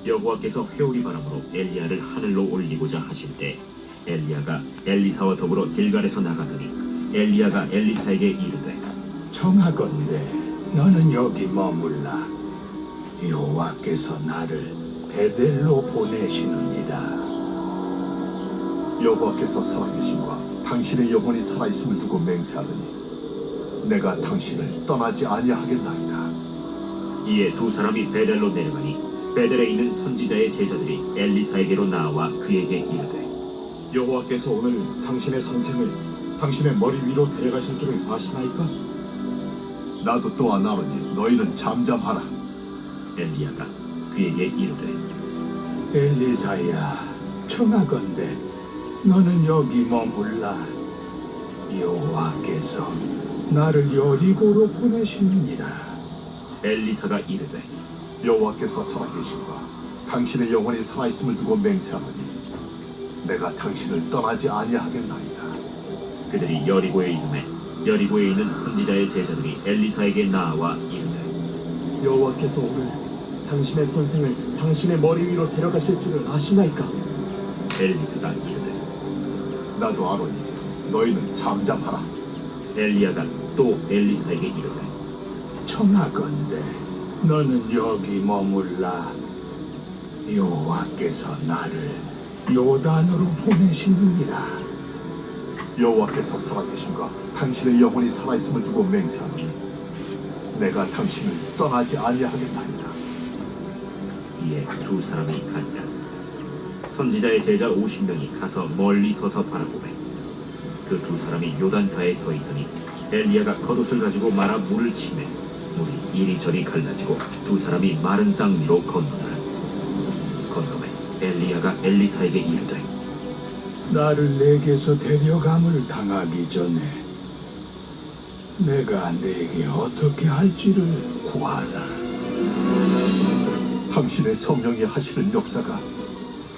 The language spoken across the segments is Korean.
여호와께서 회오리 바람으로 엘리야를 하늘로 올리고자 하실 때 엘리야가 엘리사와 더불어 길갈에서 나가더니 엘리야가 엘리사에게 이르되 청하건대 너는 여기 머물라. 여호와께서 나를 베델로 보내시느니라. 여호와께서 살아계심과 당신의 영혼이 살아있음을 두고 맹세하더니 내가 당신을 떠나지 아니하겠나이다. 이에 두 사람이 베델로 내려가니 베델에 있는 선지자의 제자들이 엘리사에게로 나와 그에게 이르되 여호와께서 오늘 당신의 선생을 당신의 머리 위로 데려가실 줄을 아시나이까? 나도 또한 아노니 너희는 잠잠하라. 엘리야가 그에게 이르되 엘리사야, 청하건대 너는 여기 머물라. 여호와께서 나를 여리고로 보내시느니라. 엘리사가 이르되 여호와께서 살아계심과 당신의 영혼이 살아있음을 두고 맹세하더니 내가 당신을 떠나지 아니하겠나이다. 그들이 여리고에 이름에 여리고에 있는 선지자의 제자들이 엘리사에게 나와 이르되 여호와께서 오늘 당신의 선생을 당신의 머리 위로 데려가실 줄을 아시나이까? 엘리사가 이르되 나도 아노니 너희는 잠잠하라. 엘리야가 또 엘리사에게 이르되 청하건대 너는 여기 머물라. 여호와께서 나를 요단으로 보내시느니라. 여호와께서 살아계심과 당신의 영혼이 살아있음을 두고 맹세하노니 내가 당신을 떠나지 아니하겠나이다. 이에 두 사람이 간다. 선지자의 제자 50명이 가서 멀리 서서 바라보매 그 두 사람이 요단가에 서 있더니 엘리야가 겉옷을 가지고 말아 물을 치매 물이 이리저리 갈라지고 두 사람이 마른 땅 위로 건너더라. 건너매 엘리야가 엘리사에게 이르되 나를 내게서 데려감을 당하기 전에 내가 내게 어떻게 할지를 구하라. 당신의 성령이 하시는 역사가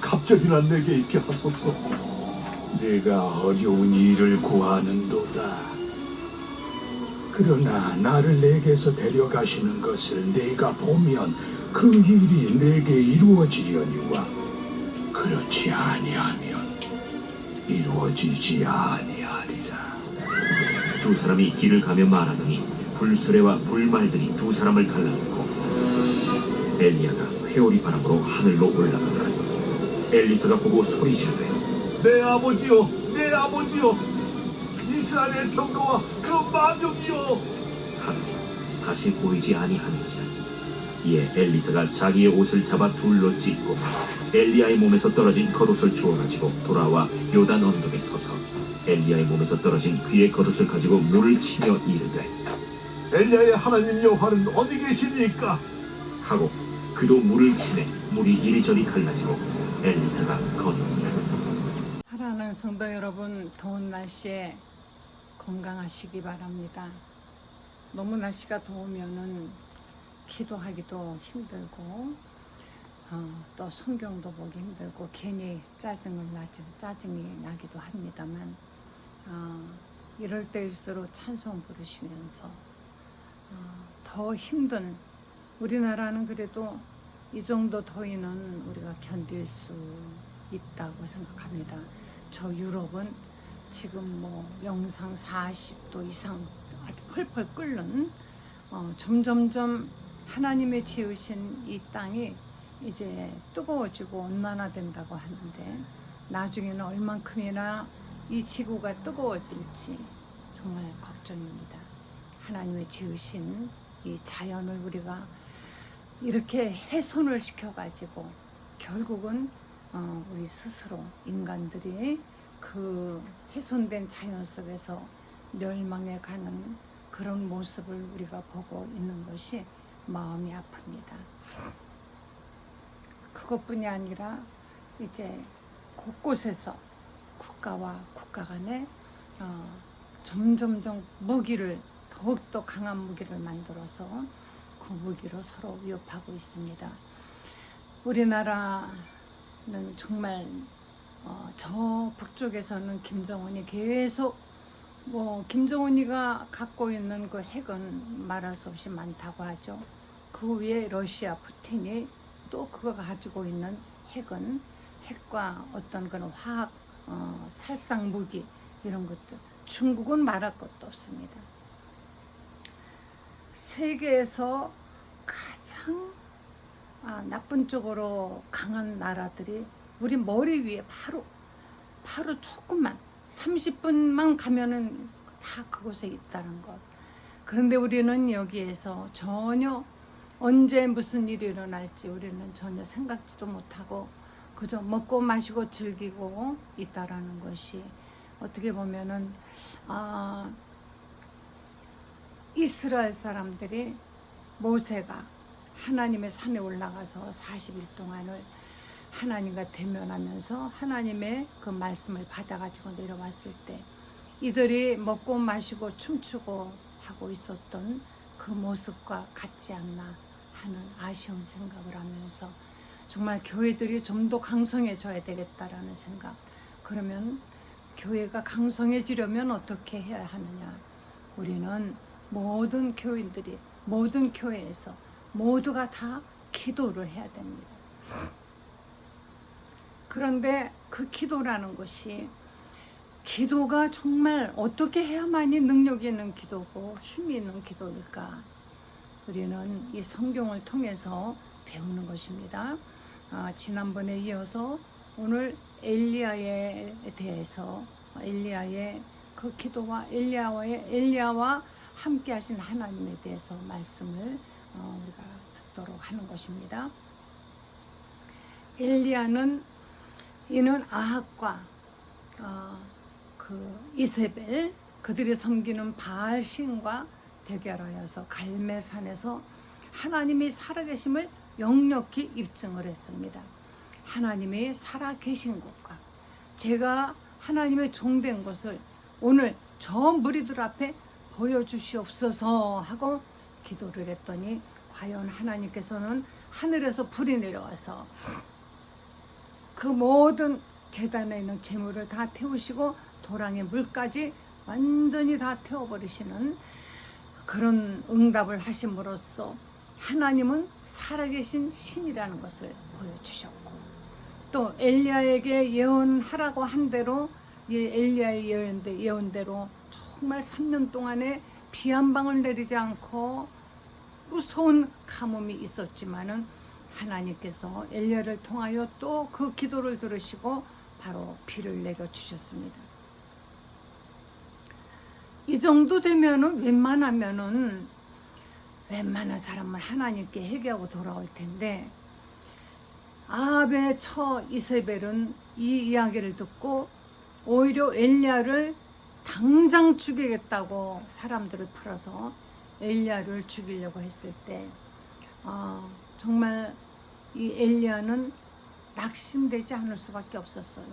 갑자기나 내게 있게 하소서. 네가 어려운 일을 구하는도다. 그러나 나를 내게서 데려가시는 것을 내가 보면 그 일이 내게 이루어지려니와 그렇지 아니하면 이루어지지 아니하리라. 두 사람이 길을 가며 말하더니 불수레와 불말들이 두 사람을 갈라놓고 엘리야가 회오리 바람으로 하늘로 올라가더라. 엘리사가 보고 소리 지르되 내 아버지여, 내 아버지여, 이스라엘의 병거와 그 만족이여. 하더니 다시 보이지 아니하는지라. 이에 엘리사가 자기의 옷을 잡아 둘러 찢고 엘리야의 몸에서 떨어진 겉옷을 주워 가지고 돌아와 요단 언덕에 서서 엘리야의 몸에서 떨어진 그의 겉옷을 가지고 물을 치며 이르되 엘리야의 하나님 여호와는 어디 계시니까? 하고 그도 물을 치매 물이 이리저리 갈라지고 엘리사가 건너니라. 사랑하는 성도 여러분, 더운 날씨에 건강하시기 바랍니다. 너무 날씨가 더우면은 기도하기도 힘들고 또 성경도 보기 힘들고 괜히 짜증이 나기도 합니다만 이럴 때일수록 찬송 부르시면서 더 힘든, 우리나라는 그래도 이 정도 더위는 우리가 견딜 수 있다고 생각합니다. 저 유럽은 지금 뭐 영상 40도 이상 아주 펄펄 끓는 점점점 하나님의 지으신 이 땅이 이제 뜨거워지고 온난화된다고 하는데 나중에는 얼만큼이나 이 지구가 뜨거워질지 정말 걱정입니다. 하나님의 지으신 이 자연을 우리가 이렇게 훼손을 시켜가지고 결국은 우리 스스로 인간들이 그 훼손된 자연 속에서 멸망해 가는 그런 모습을 우리가 보고 있는 것이 마음이 아픕니다. 그것뿐이 아니라 이제 곳곳에서 국가와 국가 간에 점점점 무기를 더욱더 강한 무기를 만들어서 그 무기로 서로 위협하고 있습니다. 우리나라는 정말 저 북쪽에서는 김정은이 계속 김정은이가 갖고 있는 그 핵은 말할 수 없이 많다고 하죠. 그 위에 러시아 푸틴이 또 그가 가지고 있는 핵과 어떤 그런 화학 살상 무기 이런 것들, 중국은 말할 것도 없습니다. 세계에서 가장 나쁜 쪽으로 강한 나라들이 우리 머리 위에 바로 조금만 30분만 가면은 다 그곳에 있다는 것. 그런데 우리는 여기에서 전혀 언제 무슨 일이 일어날지 우리는 전혀 생각지도 못하고 그저 먹고 마시고 즐기고 있다라는 것이 어떻게 보면은 이스라엘 사람들이 모세가 하나님의 산에 올라가서 40일 동안을 하나님과 대면하면서 하나님의 그 말씀을 받아가지고 내려왔을 때 이들이 먹고 마시고 춤추고 하고 있었던 그 모습과 같지 않나 하는 아쉬운 생각을 하면서 정말 교회들이 좀 더 강성해져야 되겠다라는 생각. 그러면 교회가 강성해지려면 어떻게 해야 하느냐. 우리는 모든 교인들이 모든 교회에서 모두가 다 기도를 해야 됩니다. 그런데 그 기도라는 것이 기도가 정말 어떻게 해야만이 능력이 있는 기도고 힘이 있는 기도일까? 우리는 이 성경을 통해서 배우는 것입니다. 지난번에 이어서 오늘 엘리야에 대해서 엘리야의 그 기도와 엘리야와 함께 하신 하나님에 대해서 말씀을 우리가 듣도록 하는 것입니다. 엘리야는 이는 아합과 그 이세벨 그들이 섬기는 바알 신과 대결하여서 갈멜산에서 하나님이 살아계심을 역력히 입증을 했습니다. 하나님이 살아계신 것과 제가 하나님의 종된 것을 오늘 저 무리들 앞에 보여주시옵소서 하고 기도를 했더니 과연 하나님께서는 하늘에서 불이 내려와서 그 모든 제단에 있는 재물을 다 태우시고 도랑의 물까지 완전히 다 태워버리시는 그런 응답을 하심으로써 하나님은 살아계신 신이라는 것을 보여주셨고 또 엘리야에게 예언하라고 한 대로 엘리야의 예언대로 정말 3년 동안에 비 한 방울 내리지 않고 무서운 가뭄이 있었지만은 하나님께서 엘리야를 통하여 또 그 기도를 들으시고 바로 비를 내려 주셨습니다. 이 정도 되면은 웬만한 사람은 하나님께 회개하고 돌아올 텐데 아합의 처 이세벨은 이 이야기를 듣고 오히려 엘리야를 당장 죽이겠다고 사람들을 풀어서 엘리야를 죽이려고 했을 때 정말 이 엘리야는 낙심되지 않을 수밖에 없었어요.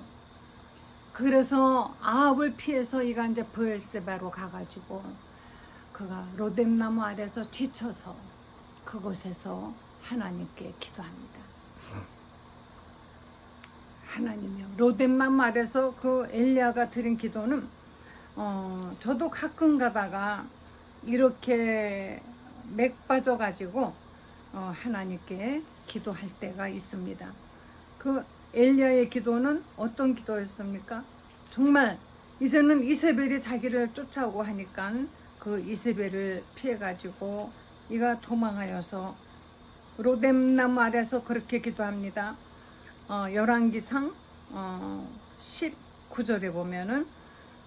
그래서 아합을 피해서 이가 이제 브엘세바로 가가지고 그가 로뎀나무 아래서 지쳐서 그곳에서 하나님께 기도합니다. 하나님이요, 로뎀나무 아래서 그 엘리야가 드린 기도는 저도 가끔 가다가 이렇게 맥 빠져가지고 하나님께 기도할 때가 있습니다. 그 엘리야의 기도는 어떤 기도였습니까? 정말 이제는 이세벨이 자기를 쫓아오고 하니까 그 이세벨을 피해가지고 이가 도망하여서 로뎀나무 아래서 그렇게 기도합니다. 열왕기상 19절에 보면은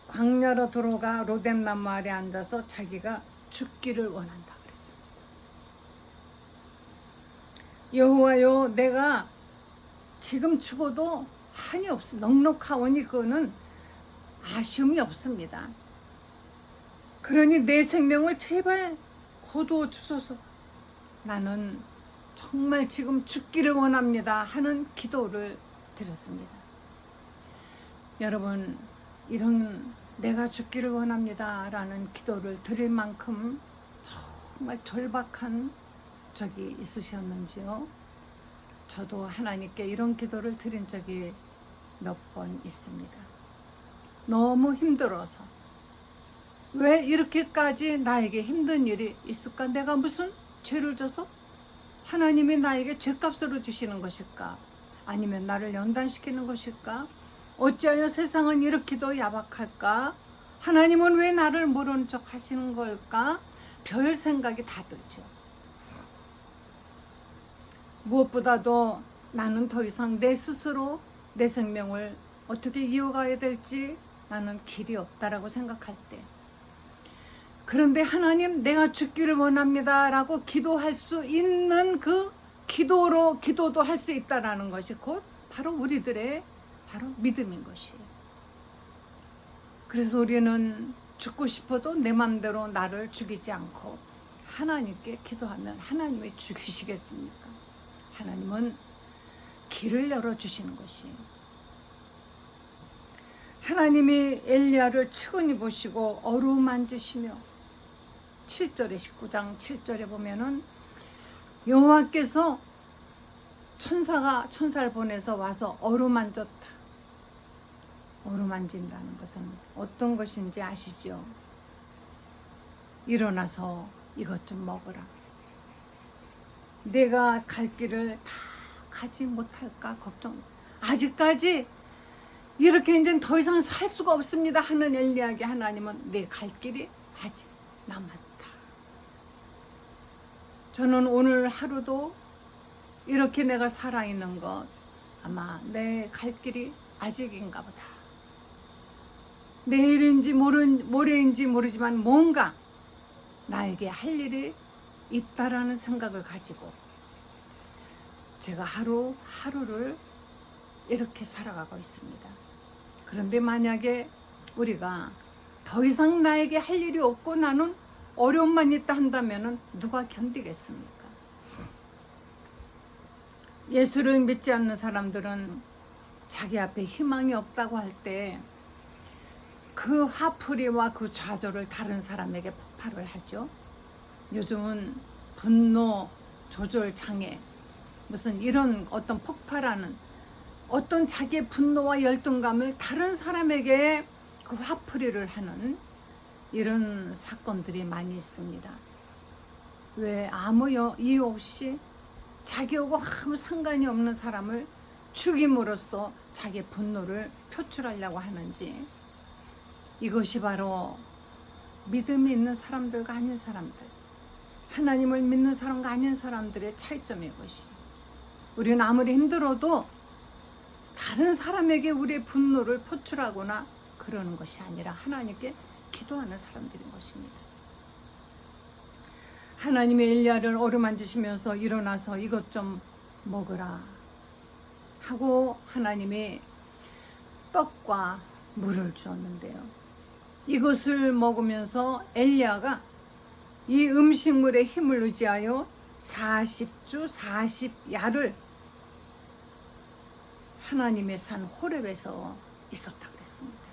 광야로 들어가 로뎀나무 아래 앉아서 자기가 죽기를 원한다 그랬습니다. 여호와여, 내가 지금 죽어도 한이 없어. 넉넉하오니 그거는 아쉬움이 없습니다. 그러니 내 생명을 제발 거두어 주소서. 나는 정말 지금 죽기를 원합니다 하는 기도를 드렸습니다. 여러분, 이런 내가 죽기를 원합니다 라는 기도를 드릴 만큼 정말 절박한 적이 있으셨는지요? 저도 하나님께 이런 기도를 드린 적이 몇 번 있습니다. 너무 힘들어서 왜 이렇게까지 나에게 힘든 일이 있을까? 내가 무슨 죄를 져서? 하나님이 나에게 죗값으로 주시는 것일까? 아니면 나를 연단시키는 것일까? 어찌하여 세상은 이렇게도 야박할까? 하나님은 왜 나를 모르는 척 하시는 걸까? 별 생각이 다 들죠. 무엇보다도 나는 더 이상 내 스스로 내 생명을 어떻게 이어가야 될지 나는 길이 없다라고 생각할 때, 그런데 하나님 내가 죽기를 원합니다 라고 기도할 수 있는 그 기도도 할 수 있다라는 것이 곧 바로 우리들의 바로 믿음인 것이에요. 그래서 우리는 죽고 싶어도 내 맘대로 나를 죽이지 않고 하나님께 기도하면 하나님이 죽이시겠습니까? 하나님은 길을 열어주시는 것이에요. 하나님이 엘리야를 측은히 보시고 어루만지시며 7절에 19장 7절에 보면은 여호와께서 천사를 보내서 와서 어루만졌다. 어루만진다는 것은 어떤 것인지 아시죠? 일어나서 이것 좀 먹으라. 내가 갈 길을 다 가지 못할까 걱정. 아직까지 이렇게 이제 더 이상 살 수가 없습니다 하는 엘리야에게 하나님은 내 갈 길이 아직 남았다. 저는 오늘 하루도 이렇게 내가 살아있는 것 아마 내 갈 길이 아직인가 보다. 내일인지 모레인지 모르지만 뭔가 나에게 할 일이 있다라는 생각을 가지고 제가 하루를 이렇게 살아가고 있습니다. 그런데 만약에 우리가 더 이상 나에게 할 일이 없고 나는 어려움만 있다 한다면 누가 견디겠습니까? 예수를 믿지 않는 사람들은 자기 앞에 희망이 없다고 할 때 그 화풀이와 그 좌절을 다른 사람에게 폭발을 하죠. 요즘은 분노 조절 장애 무슨 이런 어떤 폭발하는 어떤 자기의 분노와 열등감을 다른 사람에게 그 화풀이를 하는 이런 사건들이 많이 있습니다. 왜 아무 이유 없이 자기하고 아무 상관이 없는 사람을 죽임으로써 자기의 분노를 표출하려고 하는지, 이것이 바로 믿음이 있는 사람들과 아닌 사람들, 하나님을 믿는 사람과 아닌 사람들의 차이점인 것이, 우리는 아무리 힘들어도 다른 사람에게 우리의 분노를 표출하거나 그러는 것이 아니라 하나님께 기도하는 사람들인 것입니다. 하나님의 엘리야를 어루만지시면서 일어나서 이것 좀 먹으라 하고 하나님이 떡과 물을 주었는데요. 이것을 먹으면서 엘리야가 이 음식물의 힘을 의지하여 40주 40야를 하나님의 산 호렙에서 있었다 그랬습니다.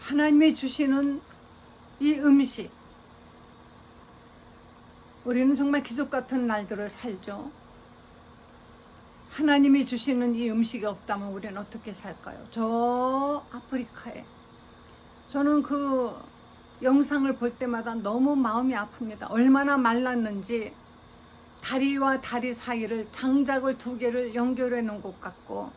하나님이 주시는 이 음식, 우리는 정말 기적 같은 날들을 살죠. 하나님이 주시는 이 음식이 없다면 우리는 어떻게 살까요? 저 아프리카에 저는 그 영상을 볼 때마다 너무 마음이 아픕니다. 얼마나 말랐는지 다리와 다리 사이를 장작을 2개를 연결해 놓은 것 같고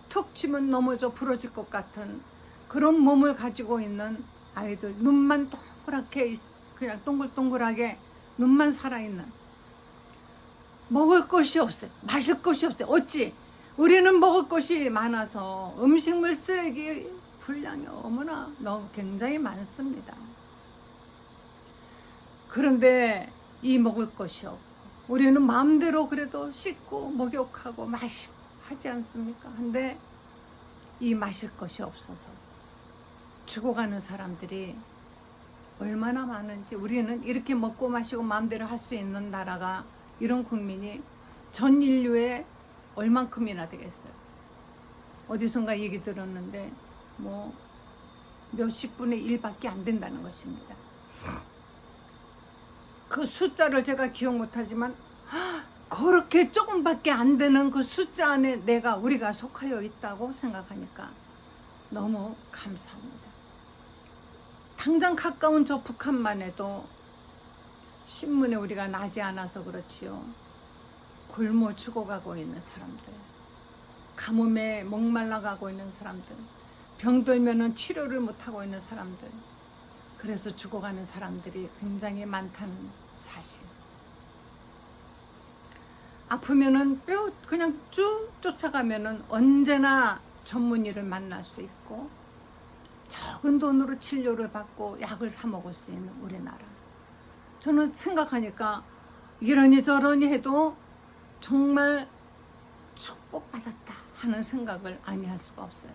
툭 치면 넘어져 부러질 것 같은 그런 몸을 가지고 있는 아이들, 눈만 동그랗게 그냥 동글동글하게 눈만 살아있는, 먹을 것이 없어요. 마실 것이 없어요. 어찌 우리는 먹을 것이 많아서 음식물 쓰레기 분량이 어머나 너무 굉장히 많습니다. 그런데 이 먹을 것이 없고 우리는 마음대로 그래도 씻고 목욕하고 마시고 하지 않습니까? 근데 이 마실 것이 없어서 죽어가는 사람들이 얼마나 많은지, 우리는 이렇게 먹고 마시고 마음대로 할 수 있는 나라가, 이런 국민이 전 인류에 얼만큼이나 되겠어요. 어디선가 얘기 들었는데 뭐 몇십 분의 1밖에 안 된다는 것입니다. 그 숫자를 제가 기억 못하지만 그렇게 조금밖에 안 되는 그 숫자 안에 우리가 속하여 있다고 생각하니까 너무 감사합니다. 당장 가까운 저 북한만 해도 신문에 우리가 나지 않아서 그렇지요. 굶어 죽어가고 있는 사람들, 가뭄에 목말라가고 있는 사람들, 병들면은 치료를 못하고 있는 사람들, 그래서 죽어가는 사람들이 굉장히 많다는 사실. 아프면은 뼈 그냥 쭉 쫓아가면은 언제나 전문의를 만날 수 있고 적은 돈으로 치료를 받고 약을 사 먹을 수 있는 우리나라. 저는 생각하니까 이러니 저러니 해도 정말 축복받았다 하는 생각을 아니할 수가 없어요.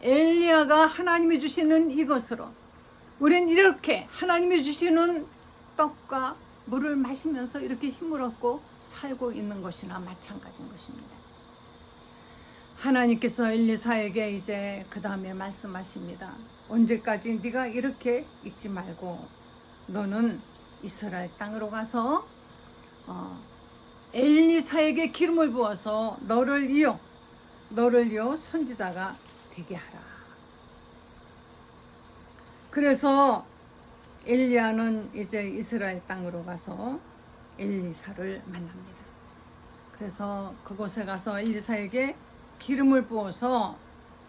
엘리야가 하나님이 주시는 이것으로 우린 이렇게 하나님이 주시는 떡과 물을 마시면서 이렇게 힘을 얻고 살고 있는 것이나 마찬가지인 것입니다. 하나님께서 엘리사에게 이제 그 다음에 말씀하십니다. 언제까지 네가 이렇게 있지 말고 너는 이스라엘 땅으로 가서 엘리사에게 기름을 부어서 너를 이어 선지자가 되게 하라. 그래서 엘리야는 이제 이스라엘 땅으로 가서 엘리사를 만납니다. 그래서 그곳에 가서 엘리사에게 기름을 부어서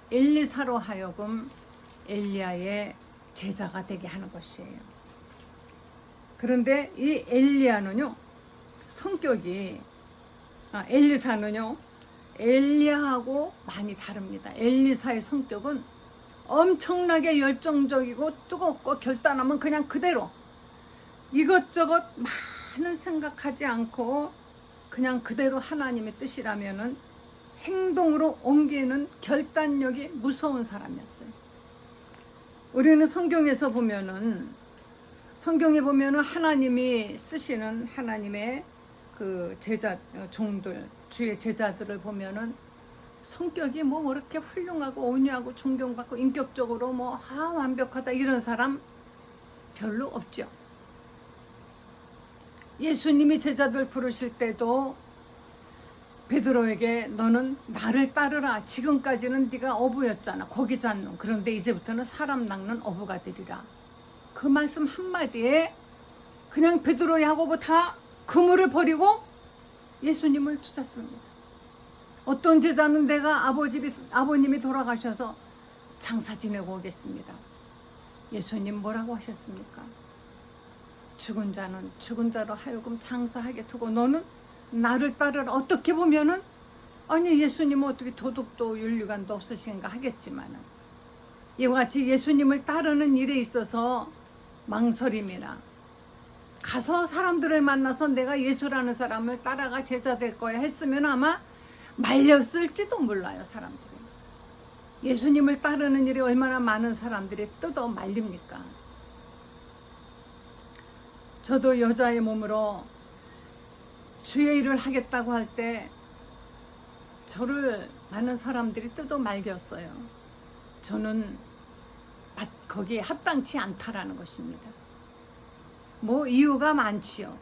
엘리사로 하여금 엘리야의 제자가 되게 하는 것이에요. 그런데 이 엘리야는요, 성격이 엘리사는요, 엘리야하고 많이 다릅니다. 엘리사의 성격은 엄청나게 열정적이고 뜨겁고 결단하면 그냥 그대로 이것저것 많은 생각하지 않고 그냥 그대로 하나님의 뜻이라면은 행동으로 옮기는 결단력이 무서운 사람이었어요. 우리는 성경에 보면은 하나님이 쓰시는 하나님의 그 제자 종들, 주의 제자들을 보면은 성격이 뭐 그렇게 훌륭하고 온유하고 존경받고 인격적으로 완벽하다 이런 사람 별로 없죠. 예수님이 제자들 부르실 때도 베드로에게 너는 나를 따르라. 지금까지는 네가 어부였잖아. 고기 잡는. 그런데 이제부터는 사람 낚는 어부가 되리라. 그 말씀 한마디에 그냥 베드로, 야고보 다 그물을 버리고 예수님을 쫓았습니다. 어떤 제자는 내가 아버님이 돌아가셔서 장사 지내고 오겠습니다. 예수님 뭐라고 하셨습니까? 죽은 자는 죽은 자로 하여금 장사하게 두고 너는 나를 따르라. 어떻게 보면은 아니 예수님은 어떻게 도덕도 윤리관도 없으신가 하겠지만은 이와 같이 예수님을 따르는 일에 있어서 망설임이나 가서 사람들을 만나서 내가 예수라는 사람을 따라가 제자 될 거야 했으면 아마 말렸을지도 몰라요. 사람들이 예수님을 따르는 일에 얼마나 많은 사람들이 뜯어 말립니까? 저도 여자의 몸으로 주의 일을 하겠다고 할 때 저를 많은 사람들이 뜯어 말렸어요. 저는 거기에 합당치 않다라는 것입니다. 뭐 이유가 많지요.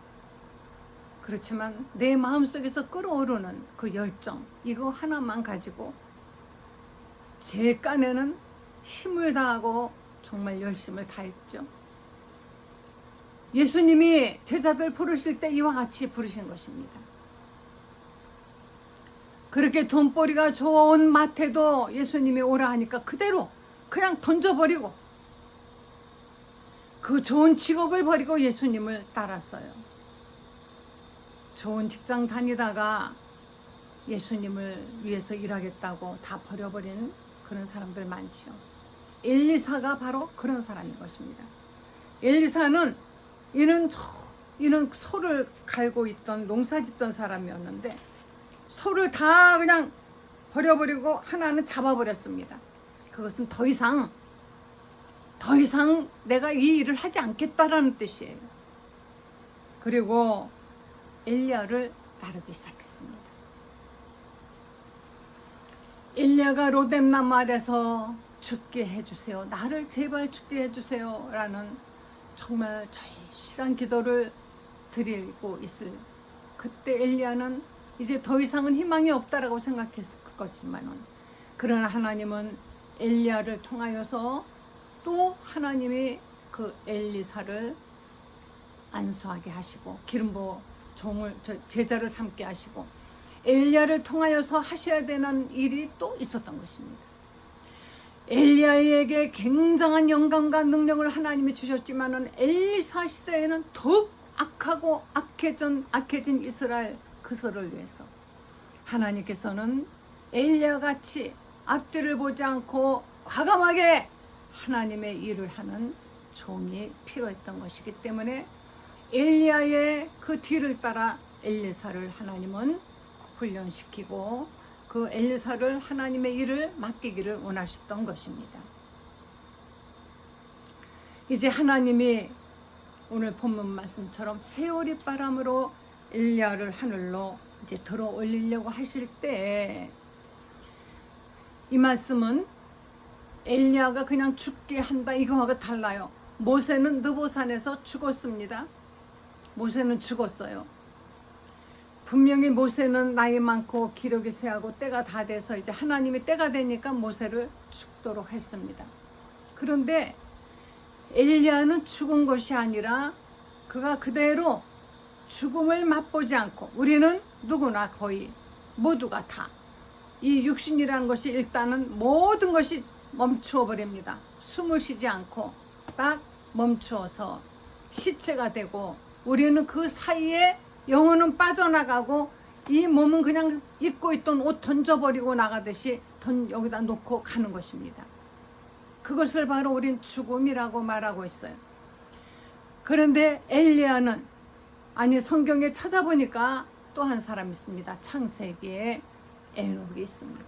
그렇지만 내 마음속에서 끓어오르는 그 열정, 이거 하나만 가지고 제 깐에는 힘을 다하고 정말 열심을 다했죠. 예수님이 제자들 부르실 때 이와 같이 부르신 것입니다. 그렇게 돈벌이가 좋은 마태도 예수님이 오라 하니까 그대로 그냥 던져버리고 그 좋은 직업을 버리고 예수님을 따랐어요. 좋은 직장 다니다가 예수님을 위해서 일하겠다고 다 버려버리는 그런 사람들 많죠. 엘리사가 바로 그런 사람인 것입니다. 엘리사는 이는 소를 갈고 있던 농사 짓던 사람이었는데 소를 다 그냥 버려버리고 하나는 잡아버렸습니다. 그것은 더 이상 내가 이 일을 하지 않겠다라는 뜻이에요. 그리고 엘리야를 따르기 시작했습니다. 엘리야가 로뎀나무 아래서 죽게 해주세요. 나를 제발 죽게 해주세요. 라는 정말 절실한 기도를 드리고 있을 그때 엘리야는 이제 더 이상은 희망이 없다라고 생각했을 것이지만 그러나 하나님은 엘리야를 통하여서 또 하나님이 그 엘리사를 안수하게 하시고 기름 부어 제자를 삼게 하시고 엘리야를 통하여서 하셔야 되는 일이 또 있었던 것입니다. 엘리야에게 굉장한 영감과 능력을 하나님이 주셨지만은 엘리사 시대에는 더욱 악하고 악해진 이스라엘 그들을 위해서 하나님께서는 엘리야 같이 앞뒤를 보지 않고 과감하게 하나님의 일을 하는 종이 필요했던 것이기 때문에 엘리야의 그 뒤를 따라 엘리사를 하나님은 훈련시키고 그 엘리사를 하나님의 일을 맡기기를 원하셨던 것입니다. 이제 하나님이 오늘 본문 말씀처럼 해오리 바람으로 엘리야를 하늘로 이제 들어 올리려고 하실 때 이 말씀은 엘리야가 그냥 죽게 한다 이거하고 달라요. 모세는 느보산에서 죽었습니다. 모세는 죽었어요. 분명히 모세는 나이 많고 기력이 쇠하고 때가 다 돼서 이제 하나님이 때가 되니까 모세를 죽도록 했습니다. 그런데 엘리야는 죽은 것이 아니라 그가 그대로 죽음을 맛보지 않고 우리는 누구나 거의 모두가 다 이 육신이라는 것이 일단은 모든 것이 멈추어 버립니다. 숨을 쉬지 않고 딱 멈추어서 시체가 되고 우리는 그 사이에 영혼은 빠져나가고 이 몸은 그냥 입고 있던 옷 던져버리고 나가듯이 여기다 놓고 가는 것입니다. 그것을 바로 우린 죽음이라고 말하고 있어요. 그런데 엘리야는 성경에 찾아보니까 또 한 사람 있습니다. 창세기에 에녹이 있습니다.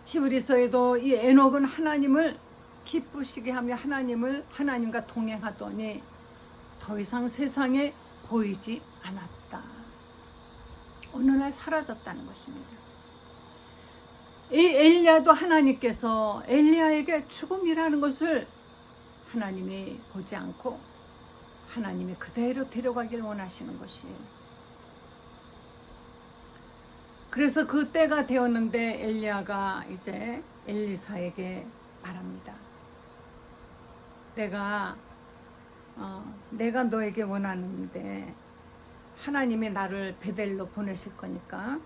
히브리서에도 이 에녹은 하나님을 기쁘시게 하며 하나님과 동행하더니 더 이상 세상에 보이지 않았다. 어느 날 사라졌다는 것입니다. 이 엘리야도 하나님께서 엘리야에게 죽음이라는 것을 하나님이 보지 않고 하나님이 그대로 데려가길 원하시는 것이에요. 그래서 그 때가 되었는데 엘리야가 이제 엘리사에게 말합니다. 내가 너에게 원하는데 하나님이 나를 베델로 보내실 거니까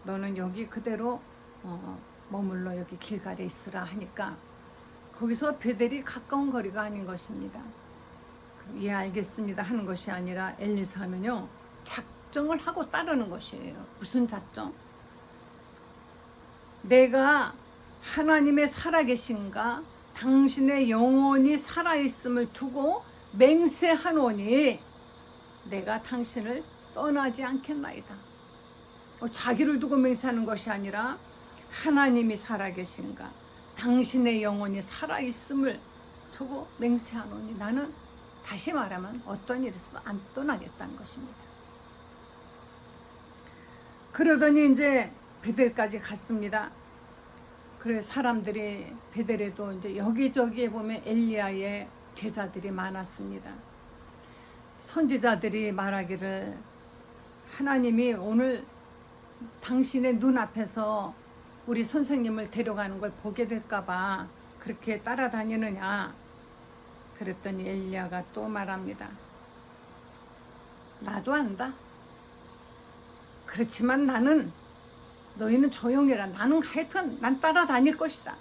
너는 여기 그대로 머물러 여기 길갈에 있으라 하니까 거기서 베델이 가까운 거리가 아닌 것입니다. 예, 알겠습니다 하는 것이 아니라 엘리사는요 작정을 하고 따르는 것이에요. 무슨 작정? 내가 하나님의 살아계신가 당신의 영혼이 살아있음을 두고 맹세하노니 내가 당신을 떠나지 않겠나이다. 자기를 두고 맹세하는 것이 아니라 하나님이 살아계신가 당신의 영혼이 살아있음을 두고 맹세하노니 나는 다시 말하면 어떤 일에서도 안 떠나겠다는 것입니다. 그러더니 이제 베델까지 갔습니다. 그래 사람들이 베델에도 이제 여기저기에 보면 엘리야의 제자들이 많았습니다. 선지자들이 말하기를 하나님이 오늘 당신의 눈앞에서 우리 선생님을 데려가는 걸 보게 될까봐 그렇게 따라다니느냐. 그랬더니 엘리야가 또 말합니다. 나도 안다. 그렇지만 너희는 조용해라. 나는 하여튼 난 따라다닐 것이다.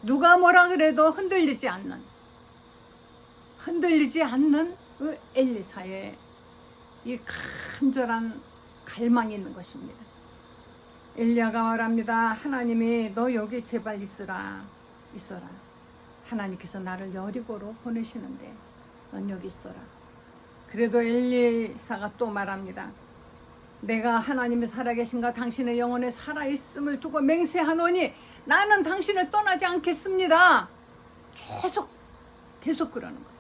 누가 뭐라 그래도 흔들리지 않는 그 엘리사의 이 간절한 갈망이 있는 것입니다. 엘리야가 말합니다. 하나님이 너 여기 제발 있어라. 하나님께서 나를 여리고로 보내시는데 넌 여기 있어라. 그래도 엘리사가 또 말합니다. 내가 하나님의 살아계신가 당신의 영혼에 살아있음을 두고 맹세하노니 나는 당신을 떠나지 않겠습니다. 계속 그러는 거예요.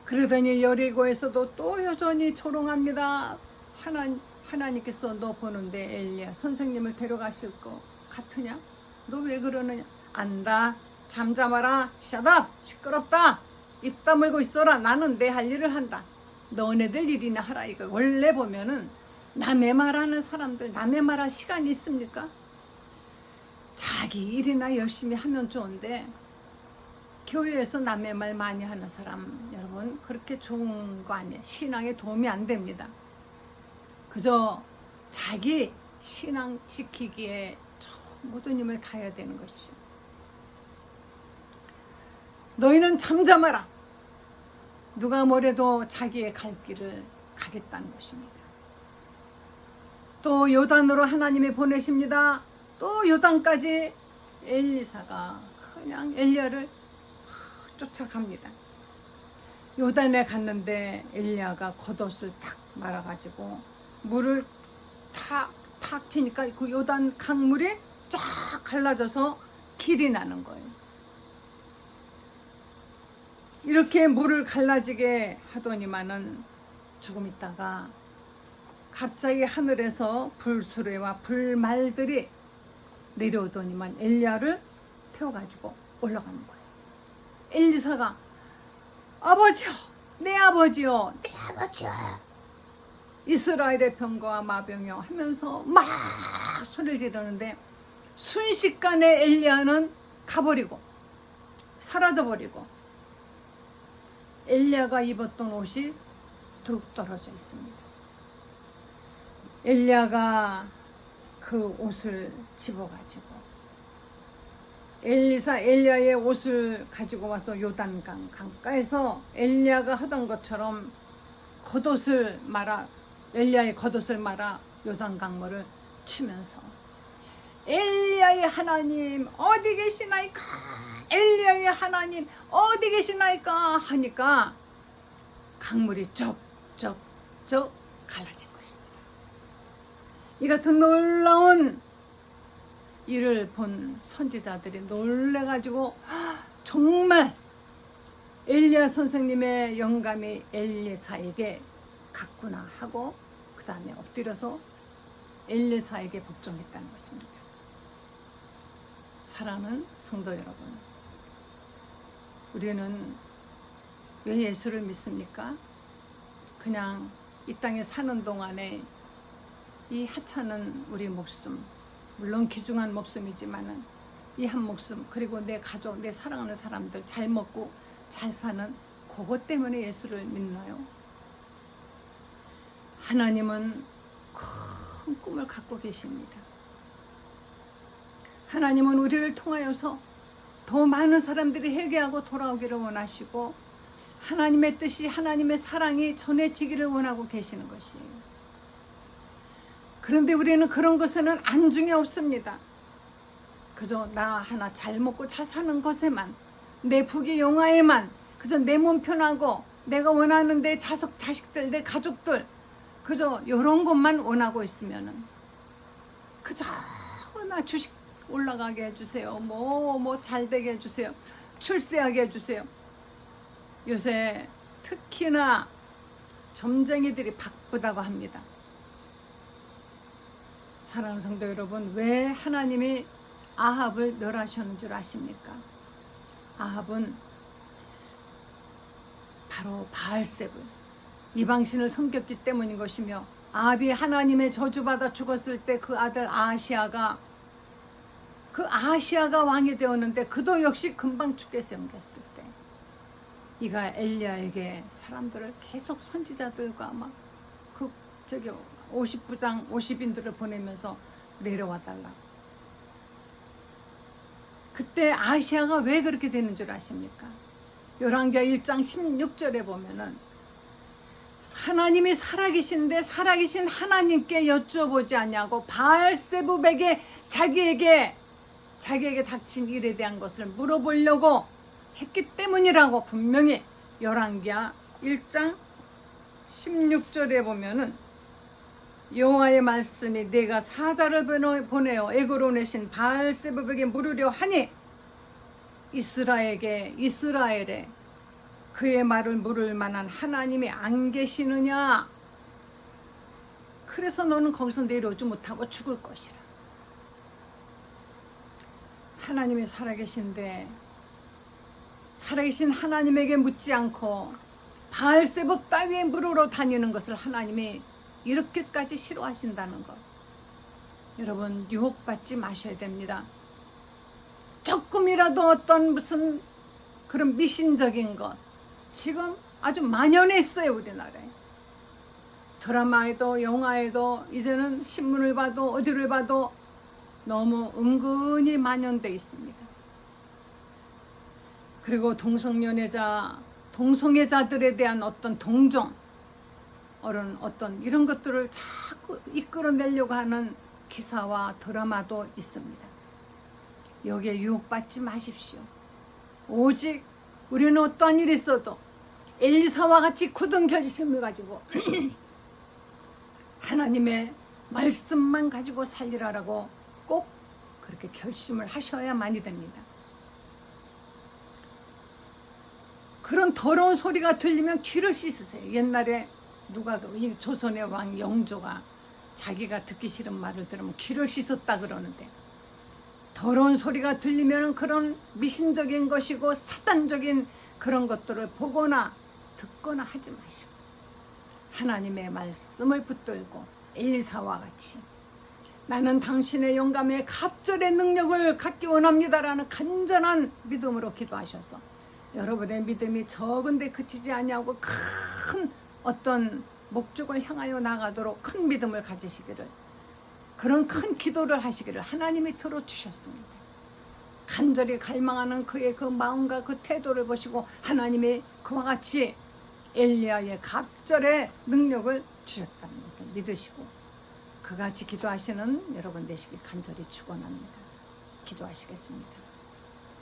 그러더니 여리고에서도 또 여전히 조롱합니다. 하나님께서 너 보는데 엘리야 선생님을 데려가실 것 같으냐? 너 왜 그러느냐? 안다. 잠잠하라. 샷업. 시끄럽다. 입 다물고 있어라. 나는 내 할 일을 한다. 너네들 일이나 하라. 이거 원래 보면은 남의 말하는 사람들 남의 말할 시간이 있습니까? 자기 일이나 열심히 하면 좋은데 교회에서 남의 말 많이 하는 사람 여러분 그렇게 좋은 거 아니에요. 신앙에 도움이 안 됩니다. 그저 자기 신앙 지키기에 모든 힘을 다해야 되는 것이죠. 너희는 잠잠하라. 누가 뭐래도 자기의 갈 길을 가겠다는 것입니다. 또 요단으로 하나님이 보내십니다. 또 요단까지 엘리사가 그냥 엘리야를 쫓아갑니다. 요단에 갔는데 엘리야가 겉옷을 탁 말아가지고 물을 탁 치니까 그 요단 강물이 쫙 갈라져서 길이 나는 거예요. 이렇게 물을 갈라지게 하더니만은 조금 있다가 갑자기 하늘에서 불수레와 불말들이 내려오더니만 엘리야를 태워가지고 올라가는 거예요. 엘리사가 아버지요, 내 아버지요, 내 아버지요. 이스라엘의 병거와 마병이요 하면서 막 소리를 지르는데 순식간에 엘리야는 가버리고 사라져버리고 엘리야가 입었던 옷이 뚝 떨어져 있습니다. 엘리야가 그 옷을 집어가지고 엘리야의 옷을 가지고 와서 요단강 강가에서 엘리야가 하던 것처럼 겉옷을 말아 엘리야의 겉옷을 말아 요단 강물을 치면서 엘리야의 하나님 어디 계시나이까? 엘리야의 하나님 어디 계시나이까? 하니까 강물이 쩍쩍쩍 갈라진 것입니다. 이 같은 놀라운 일을 본 선지자들이 놀래가지고 정말 엘리야 선생님의 영감이 엘리사에게 갔구나 하고 그 다음에 엎드려서 엘리사에게 복종했다는 것입니다. 사랑하는 성도 여러분, 우리는 왜 예수를 믿습니까? 그냥 이 땅에 사는 동안에 이 하찮은 우리 목숨, 물론 귀중한 목숨이지만은 이 한 목숨, 그리고 내 가족, 내 사랑하는 사람들 잘 먹고 잘 사는 그것 때문에 예수를 믿나요? 하나님은 큰 꿈을 갖고 계십니다. 하나님은 우리를 통하여서 더 많은 사람들이 회개하고 돌아오기를 원하시고 하나님의 뜻이, 하나님의 사랑이 전해지기를 원하고 계시는 것이에요. 그런데 우리는 그런 것에는 안중에 없습니다. 그저 나 하나 잘 먹고 잘 사는 것에만, 내 부귀 영화에만, 그저 내 몸 편하고 내가 원하는 내 자식들, 내 가족들, 그저 이런 것만 원하고 있으면은 그저 나 주식 올라가게 해주세요. 뭐 잘 되게 해주세요. 출세하게 해주세요. 요새 특히나 점쟁이들이 바쁘다고 합니다. 사랑하는 성도 여러분, 왜 하나님이 아합을 멸하셨는 줄 아십니까? 아합은 바로 바알세불, 이방신을 섬겼기 때문인 것이며, 아합이 하나님의 저주받아 죽었을 때 그 아들 아하시아가 왕이 되었는데 그도 역시 금방 죽게 섬겼을 때 이가 엘리야에게 사람들을 계속 선지자들과 막 50부장 50인들을 보내면서 내려와 달라고. 그때 아시아가 왜 그렇게 되는 줄 아십니까? 열왕기하 1장 16절에 보면은 하나님이 살아계신데 살아계신 하나님께 여쭤보지 않냐고 바알세불에게 자기에게 닥친 일에 대한 것을 물어보려고 했기 때문이라고 분명히 열왕기하 1장 16절에 보면은 여호와의 말씀이 내가 사자를 보내어 애고로 내신 바알세불에게 물으려 하니 이스라엘에 그의 말을 물을 만한 하나님이 안 계시느냐? 그래서 너는 거기서 내려오지 못하고 죽을 것이라. 하나님이 살아계신데 살아계신 하나님에게 묻지 않고 바알세불 따위에 물으러 다니는 것을 하나님이 이렇게까지 싫어하신다는 것. 여러분, 유혹받지 마셔야 됩니다. 조금이라도 어떤 무슨 그런 미신적인 것 지금 아주 만연했어요, 우리나라에. 드라마에도 영화에도 이제는 신문을 봐도 어디를 봐도 너무 은근히 만연돼 있습니다. 그리고 동성애자들에 대한 어떤 동정, 어떤 이런 것들을 자꾸 이끌어내려고 하는 기사와 드라마도 있습니다. 여기에 유혹받지 마십시오. 오직 우리는 어떠한 일이 있어도 엘리사와 같이 굳은 결심을 가지고 하나님의 말씀만 가지고 살리라라고 꼭 그렇게 결심을 하셔야만이 됩니다. 그런 더러운 소리가 들리면 귀를 씻으세요. 옛날에 누가 이 조선의 왕 영조가 자기가 듣기 싫은 말을 들으면 귀를 씻었다 그러는데, 더러운 소리가 들리면 그런 미신적인 것이고 사단적인 그런 것들을 보거나 듣거나 하지 마시고 하나님의 말씀을 붙들고 엘리사와 같이 나는 당신의 영감의 갑절의 능력을 갖기 원합니다라는 간절한 믿음으로 기도하셔서 여러분의 믿음이 적은데 그치지 아니하고 큰 어떤 목적을 향하여 나가도록 큰 믿음을 가지시기를, 그런 큰 기도를 하시기를 하나님이 들어주셨습니다. 간절히 갈망하는 그의 그 마음과 그 태도를 보시고 하나님이 그와 같이 엘리야의 갑절의 능력을 주셨다는 것을 믿으시고 그같이 기도하시는 여러분 되시길 간절히 축원합니다. 기도하시겠습니다.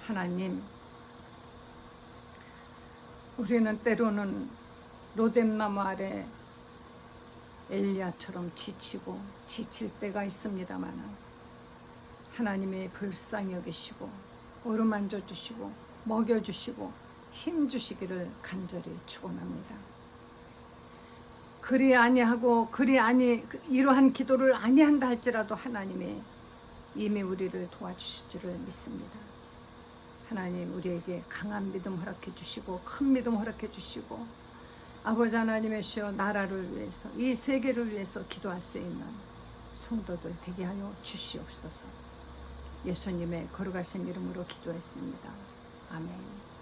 하나님, 우리는 때로는 로뎀나무 아래 엘리야처럼 지치고 지칠 때가 있습니다만 하나님이 불쌍히 여기시고 어루만져 주시고 먹여주시고 힘 주시기를 간절히 축원합니다. 이러한 기도를 아니한다 할지라도 하나님이 이미 우리를 도와주실 줄을 믿습니다. 하나님, 우리에게 강한 믿음 허락해 주시고 큰 믿음 허락해 주시고 아버지 하나님의 주여 나라를 위해서 이 세계를 위해서 기도할 수 있는 성도들 되게 하여 주시옵소서. 예수님의 거룩하신 이름으로 기도했습니다. 아멘.